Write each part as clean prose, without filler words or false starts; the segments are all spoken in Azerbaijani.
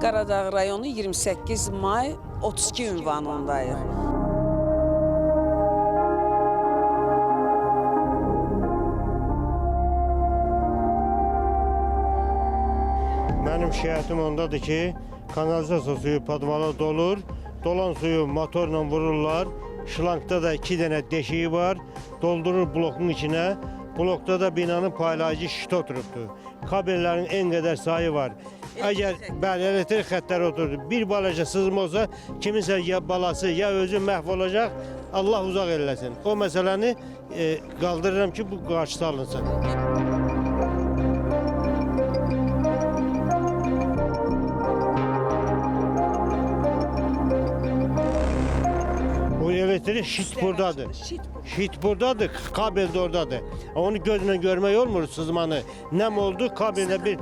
Qaradağ rayonu 28 may 32 ünvanındayıq. Mənim şikayətim ondadır ki, kanalizasiya suyu padvala dolur, dolan suyu motorla vururlar, şlankda da 2 dənə deşiyi var, doldurur blokun içine, blokda da binanın paylayıcı şiti oturubdur. Kabellərin en qədər sayı var. Əgər bəli, elektrik xətləri oturdu, bir balaca sızma olsa, kiminsə ya balası, ya özü məhv olacaq, Allah uzaq eləsin. O məsələni qaldırıram ki, bu qarşısı alınsın. Bu elektrik şit buradadır. Şit buradadır, kabel de oradadır. Onu gözle görmek olmur sızmanı. Nem oldu, kabelde bir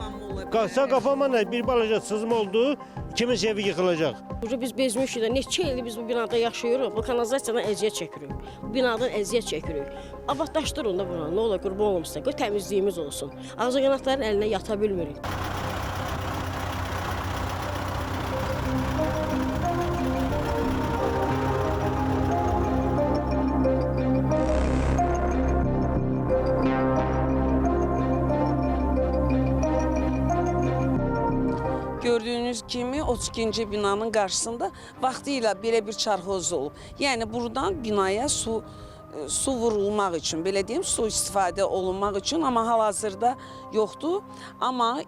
kasa kapama ne, bir balaca sızma oldu, kimin evi yıkılacak. Biz bezmişik də neçə ildir biz bu binada yaşayırıq, bu kanalizasiyadan əziyyət çəkirik. Bu binadan əziyyət çəkirik. Abadlaşdırın da buna, nə olar qurban olum sizə, qoy təmizliyimiz olsun. Ağcaqanadların əlinə yata bilmirik. Gördüğünüz kimi 32. binanın karşısında vaxtilə belə bir çarxoz olub. Yəni buradan binaya su vurulmaq üçün, belə deyim, su istifadə olunmaq üçün, amma hal-hazırda yoxdur. Amma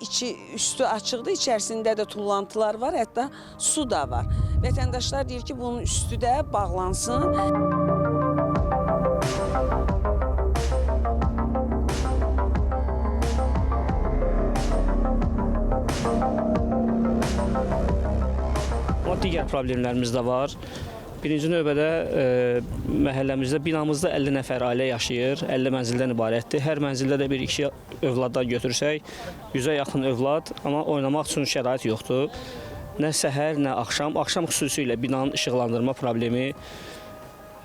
üstü açıqdır, içərisində də tullantılar var, hətta su da var. Vətəndaşlar deyir ki, bunun üstü də bağlansın. Digər problemlərimiz də var. Birinci növbədə məhəlləmizdə, binamızda 50 nəfər ailə yaşayır, 50 mənzildən ibarətdir. Hər mənzildə də 1-2 övladdan götürsək, 100-ə yaxın övlad, amma oynamaq üçün şərait yoxdur. Nə səhər, nə axşam. Axşam xüsusilə binanın işıqlandırma problemi.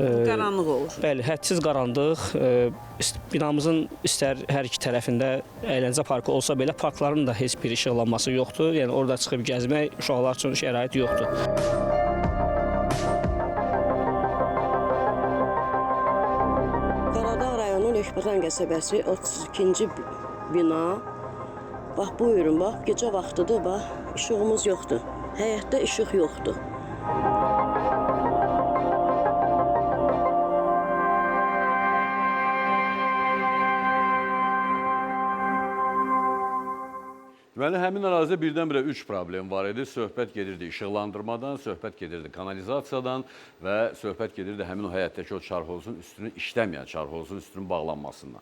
Qaranlıq olur. Bəli, hədsiz qaranlıq. Binamızın istər hər iki tərəfində əyləncə parkı olsa belə, parkların da heç bir işıqlanması yoxdur. Yəni orada çıxıb gəzmək uşaqlar üçün şərait yoxdur. Qaradağ rayonu Neşpətan qəsəbəsi 32-ci bina. Bax, buyurun, bax, gecə vaxtıdır, bax, işığımız yoxdur. Həyətdə işıq yoxdur. Deməli, həmin ərazidə birdən-birə 3 problem var idi. Söhbət gedirdi işıqlandırmadan, söhbət gedirdi kanalizasiyadan və söhbət gedirdi həmin o həyətdəki o çarxozun üstünün işləməyən çarxozun üstünün bağlanmasından.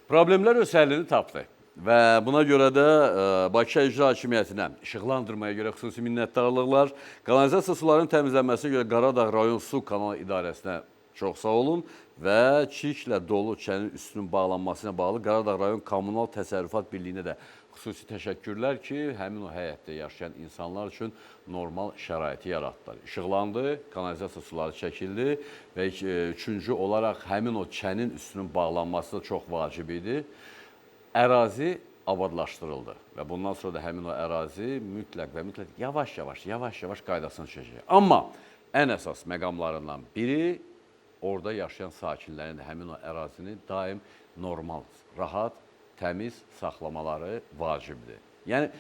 Problemlər öz həllini tapdı və buna görə də Bakı İcra Hakimiyyətinə işıqlandırmaya görə xüsusi minnətdarlıqlar, kanalizasiya sularının təmizlənməsinə görə Qaradağ rayon su kanal idarəsinə çox sağ olun və çirklə dolu kənin üstünün bağlanmasına bağlı Qaradağ rayon Kommunal Təsərrüfat Birliyinə də xüsusi təşəkkürlər ki, həmin o həyətdə yaşayan insanlar üçün normal şəraiti yaratdılar. İşıqlandı, kanalizasiya suları çəkildi və üçüncü olaraq həmin o kənin üstünün bağlanması da çox vacib idi. Ərazi abadlaşdırıldı və bundan sonra da həmin o ərazi mütləq yavaş-yavaş qaydasına düşəcək. Amma ən əsas məqamlarından biri orada yaşayan sakinlərin həmin o ərazini daim normal, rahat, təmiz saxlamaları vacibdir. Yəni,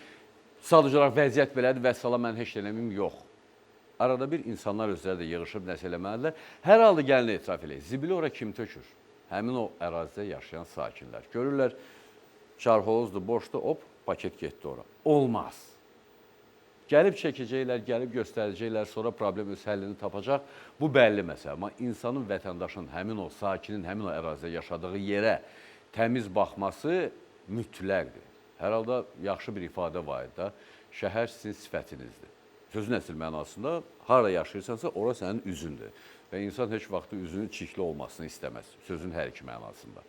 sadəcə olaraq vəziyyət belədir, vəssala mən heç eləməyim, yox. Arada bir insanlar özləri də yığışıb nəsə eləməlidirlər. Hər halda gəlini etiraf eləyir. Zibili ora kim tökür? Həmin o ərazidə yaşayan sakinlər. Görürlər, çarxozdur, boşdur, hop, paket getdi ora. Olmaz. Gəlib çəkəcəklər, gəlib göstərəcəklər, sonra problem öz həllini tapacaq. Bu bəlli məsələ. Amma insanın, vətəndaşın, həmin o sakinin, həmin o ərazidə yaşadığı yerə təmiz baxması mütləqdir. Hər halda yaxşı bir ifadə var idi da, şəhər sizin sifətinizdir. Sözün əsl mənasında, harada yaşayırsansa, ora sənin üzündür. Və insan heç vaxt üzünün çirkli olmasını istəməz, sözün hər iki mənasında.